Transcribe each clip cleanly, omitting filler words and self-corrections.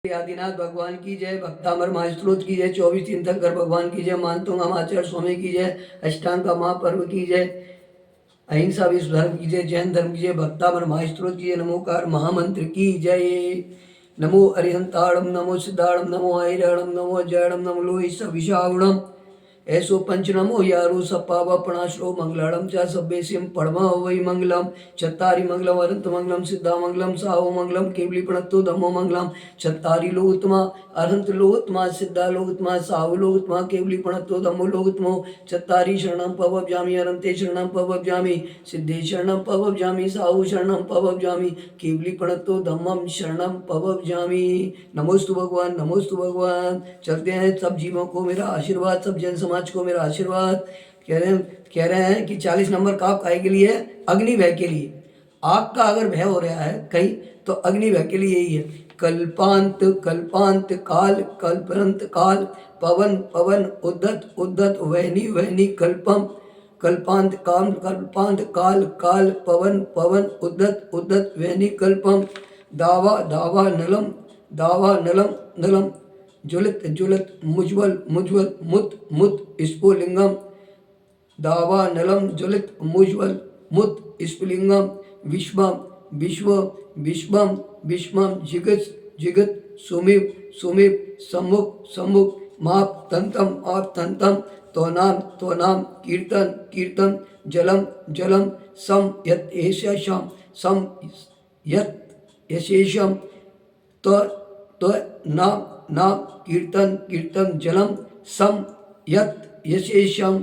आदिनाथ भगवान की जय, भक्तामर महास्त्रोत की जय, 24 तीर्थंकर भगवान की जय, मानतुंगा आचार्य स्वामी की जय, अष्टांग का महापर्व की जय, अहिंसा विश्व धर्म की जय, जैन धर्म की जय, भक्तामर महास्त्रोत की जय, नमोकार महामंत्र की जय। नमो अरिहंताड़म, नमो सिद्धाड़म, नमो ऐरणम, नमो जयणम, नमो लोहित विशावणम, ऐसो पंच नमो यारो सपावा प्रणाश्रो मंगलाड़म चा सभ्यसिम पड़मा वै मंगलम चत्तारी मंगलम अनंत मंगलम सिद्धा मंगलम साहो मंगलम केवली प्रणतो धम्मो मंगलम चत्तारी लोकतमा अनंत लोकतमा सिद्धा लोकतमा साहो लोकतमा केवली प्रणतो धम्मो लोकतमो चत्तारी शरणम पवब्जामि अनंते शरणम पवब्जामि सिद्धे शरणम पवब्जामि साहो शरणम पवब्जामि केवली प्रणतो धम्मम शरणम पवब्जामि। नमोस्तु भगवान, नमोस्तु भगवान। चलते हैं सब जीवों को मेरा आशीर्वाद, सब जन समाज को मेरा आशीर्वाद। कह रहे हैं कि 40 नंबर का काय के लिए? अग्नि भय के लिए। आग का अगर भय हो रहा है कहीं तो अग्नि भय के लिए यही है। कल्पांत कल्पांत काल कल्परंत काल पवन पवन उद्धत उद्धत वहनी वहनी कल्पम कल्पांत काम कल्पांत काल काल पवन पवन उद्धत उद्धत वहनी कल्पम दावा दावा नलम नलम ज्वलित ज्वलित मुज्वल मुज्वल मुत मुत स्फुलिंगम दावा नलम ज्वलित मुज्वल मुत स्फुलिंगम विश्वम विश्व विश्वम विश्वम जिगत जिगत सुमिप सुमिप सम्मुख सम्मुख माप तंतम तो नाम कीर्तन कीर्तन जलम जलम सम यत एशम सम यत यशेषम तो नाम नाम कीर्तन कीर्तन जलम सम यत यशेषम।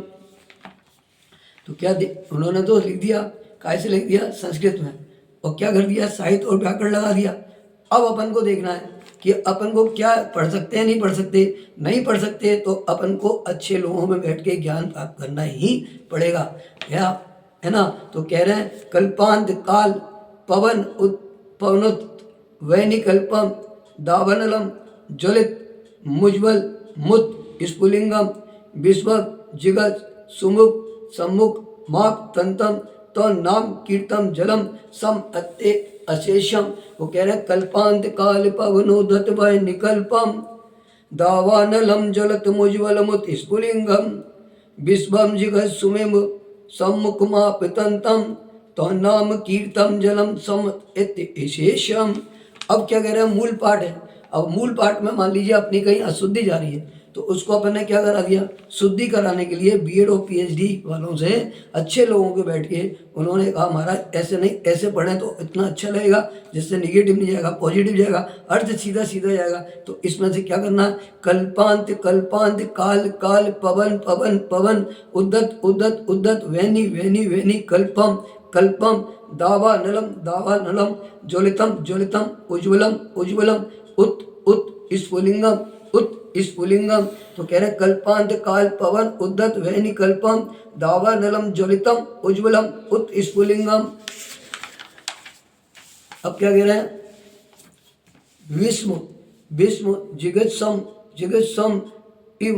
तो क्या उन्होंने तो लिख दिया, कैसे लिख दिया? संस्कृत में। और क्या कर दिया? साहित्य और व्याकरण लगा दिया। अब अपन को देखना है कि अपन को क्या पढ़ सकते हैं, नहीं पढ़ सकते। नहीं पढ़ सकते तो अपन को अच्छे लोगों में बैठ के ज्ञान प्राप्त करना ही पड़ेगा, है ना। तो कह रहे हैं कल्पांत काल पवन पवनोत वैनिकल्पम दावनलम ज्वलित मुज्वल मुत स्फुलिंगम विश्व जिगत सुमुख सम्मुख माप तंतम तो नाम कीर्तम जलम सम अत्ते अशेषम। वो कह रहे कल्पांत काल पवनोदत वै निकल्पम दावानलम ज्वलत मुज्वल मुत स्फुलिंगम विश्वम जिगत सुमेम सम्मुख माप तंतम तो नाम कीर्तम जलम सम विशेषम। अब क्या कह रहे हैं? मूल पाठ है। अब मूल पाठ में मान लीजिए अपनी कहीं अशुद्धि जा रही है तो उसको अपन ने क्या करा दिया? शुद्धि कराने के लिए बीएड और पीएचडी वालों से, अच्छे लोगों के बैठ के उन्होंने कहा महाराज ऐसे नहीं, ऐसे पढ़ें तो इतना अच्छा लगेगा, जिससे निगेटिव नहीं जाएगा, पॉजिटिव जाएगा, अर्थ सीधा सीधा जाएगा। तो इसमें से क्या करना है? कल्पांत कल्पांत काल काल पवन पवन पवन उद्धत उद्धत उद्धत वैनी वैनी वैनी कल्पम कल्पम दावा नलम ज्वलितम ज्वलितम उज्ज्वलम उज्ज्वलम उत उत स्फुलिंगम उत स्फुलिंगम। तो कह रहे कल्पांत काल पवन उद्धत वैनी कल्पम दावा नलम ज्वलितम उज्ज्वलम उत स्फुलिंगम। अब क्या कह रहे हैं? विश्व विश्व जिगत सम इव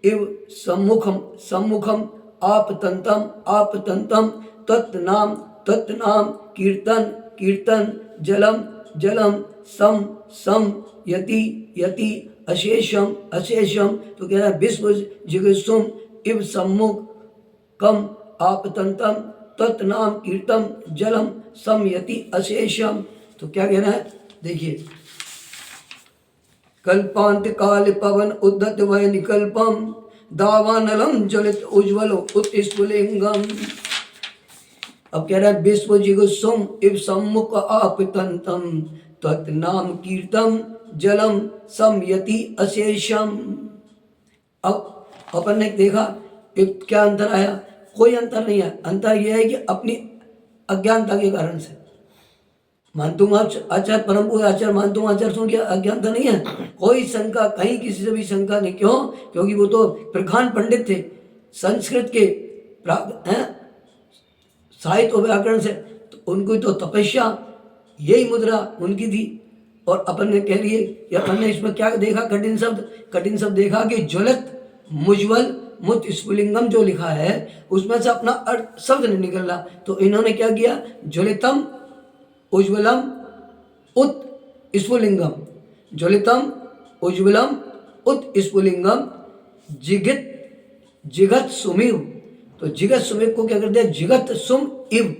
इव सम्मुखम सम्मुखम आप तंतम तत्नाम कीर्तन कीर्तन जलम जलम सम सम यति यति अशेषम अशेषम। तो कह रहा है विश्व जिगुसुम इव सम्मुख कम आपतंतम तत्नाम कीर्तम जलम समयति अशेषम। तो क्या कह रहा है? देखिए कल्पांत काल पवन उद्धत वै निकल्पम दावानलम ज्वलित उज्ज्वल उत्स्फुलिंगम। अब कह रहा है विश्व जिगुसुम इव सम्मुख आपतंतम तत्नाम कीर्तम जलम समयति अशेषम। अब अपन ने देखा क्या अंतर आया? कोई अंतर नहीं है। अंतर यह है कि अपनी अज्ञानता के कारण से मानतुंगा आचार्य परम पूज्य आचार्य मानतुंगा आचार्यों की अज्ञानता नहीं है। कोई शंका कहीं किसी से भी शंका नहीं। क्यों? क्योंकि वो तो प्रधान पंडित थे संस्कृत के साहित्य और व्याकरण से, तो उनको तो तपस्या यही मुद्रा उनकी थी। और अपन ने कह लिए कि अपन ने इसमें क्या देखा? कठिन शब्द देखा कि ज्वलित मुज्वल मुत स्फुलिंगम जो लिखा है उसमें से अपना अर्थ शब्द नहीं निकल रहा। तो इन्होंने क्या किया? ज्वलितम उज्ज्वलम उत स्फुलिंगम ज्वलितम उज्ज्वलम उत स्फुलिंगम जिगित जिगत सुमिव। तो जिगत सुमिव को क्या कर दिया, जिगत सुम इव।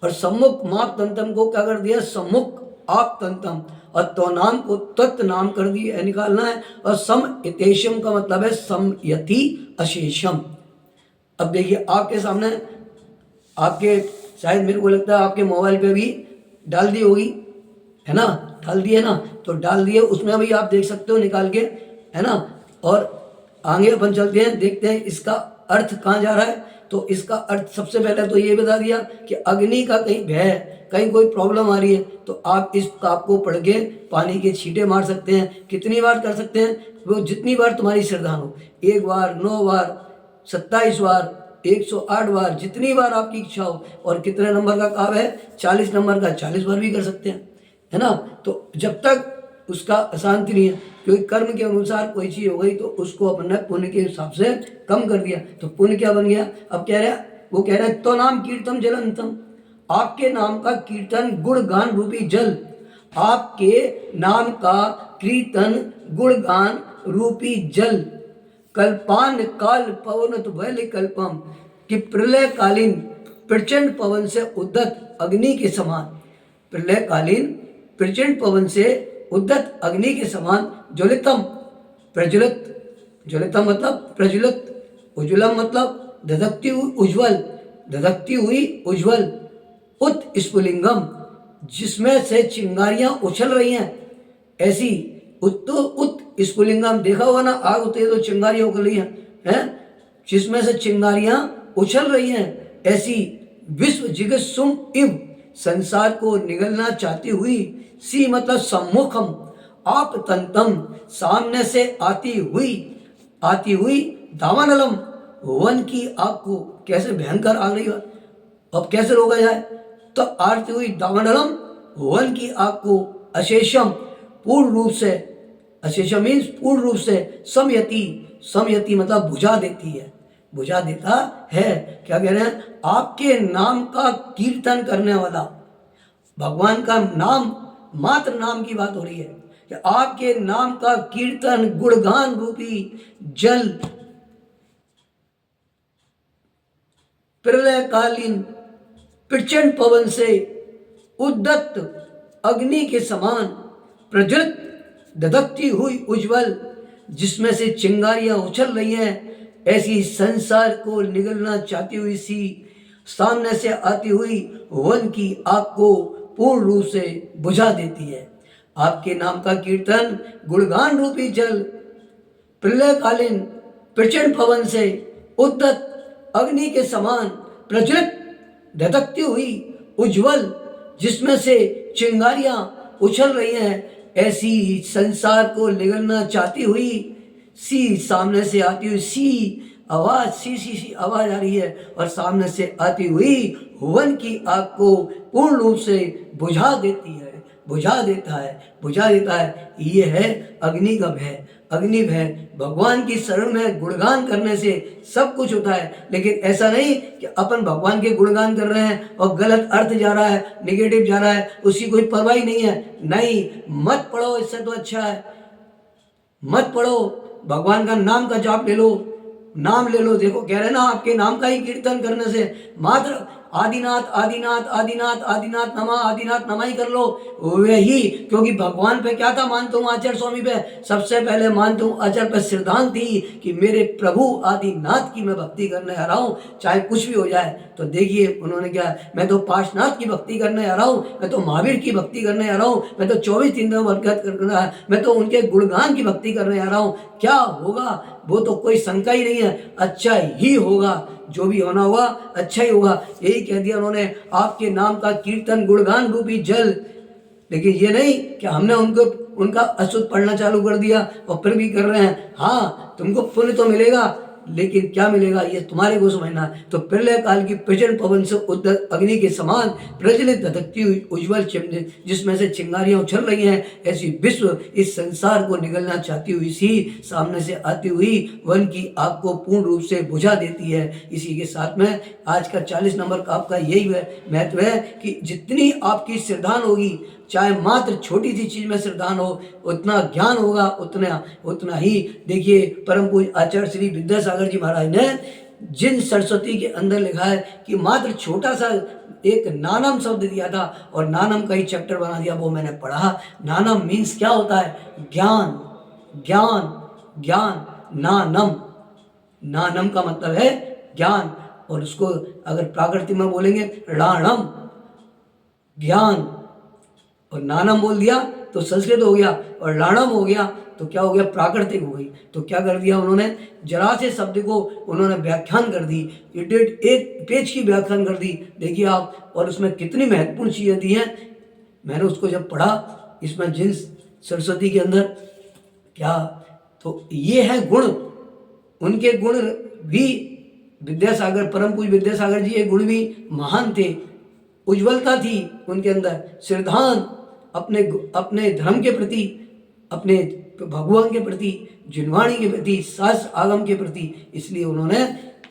और सम्मुख माप तंतम को क्या कर दिया, सम्मुख आप तंतम। और तो नाम को तत् नाम कर दिया, निकालना है। और सम इतेशम का मतलब है समयति अशेषम। अब देखिए आपके सामने, आपके शायद मेरे को लगता है आपके मोबाइल पे भी डाल दी होगी, है ना, डाल दिए ना, तो डाल दिए, उसमें अभी आप देख सकते हो निकाल के, है ना। और आगे अपन चलते हैं, देखते हैं इसका अर्थ कहाँ जा रहा है। तो इसका अर्थ सबसे पहले तो ये बता दिया कि अग्नि का कहीं भय है, कहीं कोई प्रॉब्लम आ रही है, तो आप इस काप को पढ़ के पानी के छींटे मार सकते हैं। कितनी बार कर सकते हैं, वो जितनी बार तुम्हारी श्रद्धा हो, 1 बार, 9 बार, 27 बार, 108 बार, जितनी बार आपकी इच्छा हो। और कितने नंबर का काव्य है, 40 नंबर का, 40 बार भी कर सकते हैं, है ना। तो जब तक उसका अशांति नहीं है, क्योंकि कर्म के अनुसार कोई चीज हो गई तो उसको अपन ने पुण्य के हिसाब से कम कर दिया, तो पुण्य क्या बन गया। अब कह रहा है, वो कह रहा है तो नाम कीर्तन जलंतम, आपके नाम का कीर्तन गुणगान रूपी जल, आपके नाम का कीर्तन गुणगान रूपी जल, कल्पान काल पवन वैल कल्पम, कि प्रलय कालीन प्रचंड पवन से उद्धत अग्नि के समान, प्रलय कालीन प्रचंड पवन से उद्धत अग्नि के समान, ज्वलितम प्रज्वलित, ज्वलितम मतलब प्रज्वलित, उज्ज्वलम मतलब धधकती हुई उज्ज्वल, धधकती हुई उज्ज्वल, उत स्फुलिंगम जिसमें से चिंगारियां उछल रही हैं, ऐसी उत स्फुलिंगम, देखा होगा ना, आग होती है तो चिंगारियां उगल रही हैं, जिसमें से चिंगारियां उछल रही हैं, ऐसी विश्व जिगस्सुम इव, संसार को निगलना चाहती हुई, सी मतलब सम्मुखम, आप तंतम सामने से आती हुई दावानलम, वन की आग को, कैसे भयंकर आग रही है, अब कैसे रोका जाए, तो आरती हुई दावानलम वन की आग को, अशेषम पूर्ण रूप से, अशेषम मीन्स पूर्ण रूप से, समयति, समयति मतलब बुझा देती है, बुझा देता है। क्या कह रहे हैं, आपके नाम का कीर्तन करने वाला, भगवान का नाम, मात्र नाम की बात हो रही है कि आपके नाम का कीर्तन गुणगान रूपी जल, प्रलयकालीन प्रचंड पवन से उद्धत अग्नि के समान प्रज्वलित धधकती हुई उज्ज्वल, जिसमें से चिंगारियां उछल रही हैं, ऐसी संसार को निगलना चाहती हुई सी, सामने से आती हुई वन की आग को पूर्ण रूप से बुझा देती है। आपके नाम का कीर्तन गुणगान रूपी जल, प्रलयकालीन प्रचंड पवन से उद्धत अग्नि के समान प्रज्वलित धधकती हुई उज्ज्वल, जिसमें से चिंगारियां उछल रही हैं, ऐसी संसार को निगलना चाहती हुई सी, सामने से आती हुई सी आवाज, सी आवाज आ रही है, और सामने से आती हुई वन की आग को पूर्ण रूप से बुझा देती है, बुझा देता है, बुझा देता है। ये है अग्नि का भय। अग्नि भय, भगवान की शरण में गुणगान करने से सब कुछ होता है, लेकिन ऐसा नहीं कि अपन भगवान के गुणगान कर रहे हैं और गलत अर्थ जा रहा है, निगेटिव जा रहा है, उसकी कोई परवाह ही नहीं है। नहीं, मत पढ़ो, इससे तो अच्छा है मत पढ़ो, भगवान का नाम का जाप ले लो, नाम ले लो। देखो कह रहे ना, आपके नाम का ही कीर्तन करने से मात्र आदिनाथ आदिनाथ आदिनाथ आदिनाथ नमा ही कर लो, वही। क्योंकि भगवान पे क्या था, मानता हूँ आचार्य स्वामी पे, सबसे पहले मानता हूँ आचार्य पे सिद्धांत थी कि मेरे प्रभु आदिनाथ की मैं भक्ति करने आ रहा हूँ, चाहे कुछ भी हो जाए। तो देखिए उन्होंने क्या, मैं तो पार्श्वनाथ की भक्ति करने आ रहा हूँ, मैं तो महावीर की भक्ति करने आ रहा हूँ, मैं तो 24 दिन बरकत करना है, मैं तो उनके गुणगान की भक्ति करने आ रहा हूँ। क्या होगा वो तो कोई शंका ही नहीं है, अच्छा ही होगा, जो भी होना होगा अच्छा ही होगा। यही कह दिया उन्होंने, आपके नाम का कीर्तन गुणगान रूपी जल। लेकिन ये नहीं कि हमने उनको उनका अशुद्ध पढ़ना चालू कर दिया और फिर भी कर रहे हैं। हाँ, तुमको पुण्य तो मिलेगा, लेकिन क्या मिलेगा ये तुम्हारे को समझना है। तो प्रलय काल की प्रचंड पवन से उद्धत अग्नि के समान प्रज्वलित धधकती हुई उज्ज्वल जिसमें से चिंगारियां उछल रही हैं, ऐसी विश्व इस संसार को निगलना चाहती हुई सी, सामने से आती हुई वन की आग को पूर्ण रूप से बुझा देती है। इसी के साथ में आज का 40 नंबर का आपका यही महत्व है कि जितनी आपकी श्रद्धा होगी, चाहे मात्र छोटी सी चीज में श्रद्धान हो, उतना ज्ञान होगा, उतना ही। देखिए परम पूज्य आचार्य श्री विद्यासागर जी महाराज ने जिन सरस्वती के अंदर लिखा है कि मात्र छोटा सा एक नानम शब्द दिया था और नानम का ही चैप्टर बना दिया, वो मैंने पढ़ा। नानम मीन्स क्या होता है? ज्ञान, ज्ञान, ज्ञान। नानम, नानम का मतलब है ज्ञान, और उसको अगर प्राकृतिक में बोलेंगे राणम, ज्ञान, और नानम बोल दिया तो संस्कृत हो गया, और राणम हो गया तो क्या हो गया? प्राकृतिक हो गई। तो क्या कर दिया उन्होंने? जरा से शब्द को उन्होंने व्याख्यान कर दी, एक पेज की व्याख्यान कर दी। देखिए आप, और उसमें कितनी महत्वपूर्ण चीजें दी हैं। मैंने उसको जब पढ़ा, इसमें जिन सरस्वती के अंदर क्या, तो ये है गुण, उनके गुण भी विद्यासागर, परम पूज्य विद्यासागर जी, ये गुण भी महान थे। उज्ज्वलता थी उनके अंदर, श्रद्धान अपने धर्म के प्रति, अपने भगवान के प्रति, जिनवाणी के प्रति, शास्त्र आगम के प्रति, इसलिए उन्होंने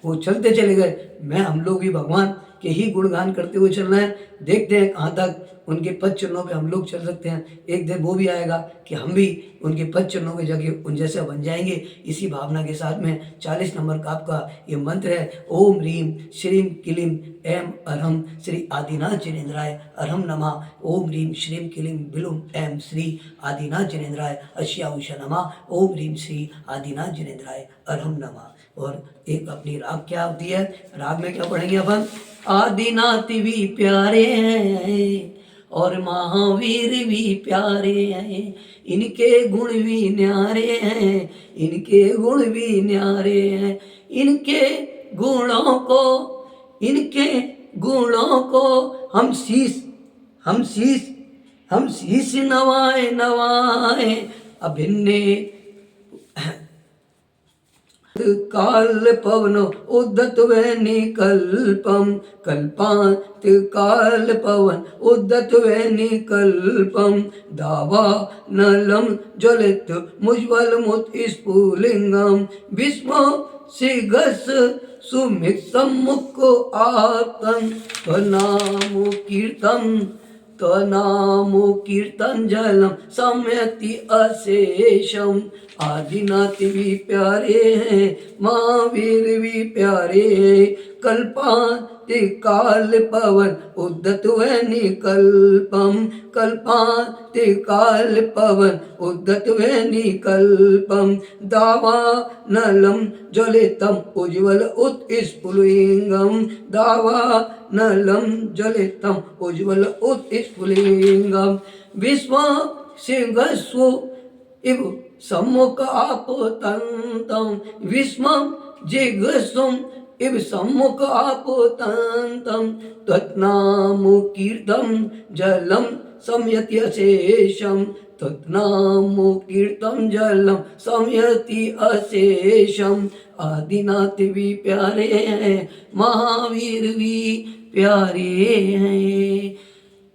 वो चलते चले गए। हम लोग भी भगवान के ही गुणगान करते हुए चल रहे हैं। देखते हैं कहाँ तक उनके पद चरणों पे हम लोग चल सकते हैं। एक दिन वो भी आएगा कि हम भी उनके पद चरणों के जगह उन जैसे बन जाएंगे। इसी भावना के साथ में 40 नंबर का आपका ये मंत्र है, ओम ह्रीम श्रीम क्लीम एम अरहम श्री आदिनाथ जिनेन्द्राय अरहम नमः। ओम ह्रीम श्रीम क्लीम बिलुम एम श्री आदिनाथ जिनेन्द्राय अश्याउषा नमः। ओम ह्रीम श्री आदिनाथ जिनेन्द्राय अरहम नमः। और एक अपनी राग क्या होती है? राग में क्या पढ़ेंगे अपन? आदिनाथ भी प्यारे हैं और महावीर भी प्यारे हैं, इनके गुण भी न्यारे हैं, इनके गुण भी न्यारे हैं, इनके गुणों को हम शीश नवाए अभिन्ने काल पवन उद्धत निकल्पम कल्पांत काल पवन उद्धत निकल्पम दावा नलम ज्वलित मुज्ज्वल मुत स्फुलिंगम विस्म सिगस सुमिक्तम मुख आतन त्वनामो कीर्तन जलम सम्यति अशेषम। आदिनाथ भी प्यारे हैं, महावीर भी प्यारे हैं, कल्पांति काल पवन उद्धत निकल्पम, कल्पांति काल पवन उद्धत निकल्पम दावा नलम ज्वलितम उज्ज्वल उत्स्फुलिंगम, दावा नलम ज्वलितम उज्ज्वल उत्स्फुलिंगम विश्व सिंहस्व इव सम्मुख आपोतंतम, विस्मम जिगसुम इव सम्मुख आपोतंतम, तत्नामो कीर्तम जलम संयति अशेषम, तत्नामो कीर्तम जलम संयति अशेषम। आदिनाथ भी प्यारे हैं, महावीर भी प्यारे हैं।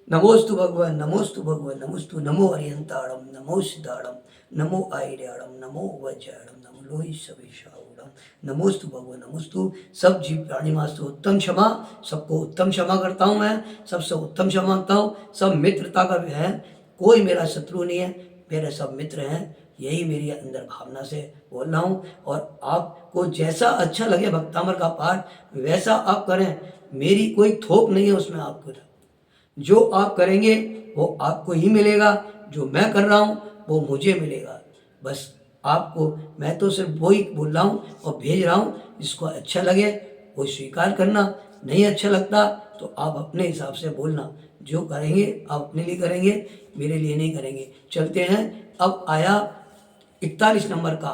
नमोस्तु भगवान, नमोस्तु भगवान, नमोस्तु, नमो अरिहंताड़म, नमो सिद्धाड़म, नमो आयर्याड़म, नमो वज्राड़म, नमो लोहि सविशाउड़म, नमोस्तु भगवान, नमोस्तु। सब जीव प्राणी मास्तु उत्तम क्षमा, सबको उत्तम क्षमा करता हूँ मैं, सबसे उत्तम क्षमा मांगता हूँ। सब मित्रता का भी है, कोई मेरा शत्रु नहीं है, मेरे सब मित्र हैं, यही मेरी अंदर भावना से बोल रहा हूँ। और आपको जैसा अच्छा लगे भक्तामृत का पाठ वैसा आप करें, मेरी कोई थोप नहीं है उसमें। आपको जो आप करेंगे वो आपको ही मिलेगा, जो मैं कर रहा हूँ वो मुझे मिलेगा। बस आपको मैं तो सिर्फ वही बोल रहा हूँ और भेज रहा हूँ। जिसको अच्छा लगे वो स्वीकार करना, नहीं अच्छा लगता तो आप अपने हिसाब से बोलना। जो करेंगे आप अपने लिए करेंगे, मेरे लिए नहीं करेंगे। चलते हैं, अब आया 41 नंबर का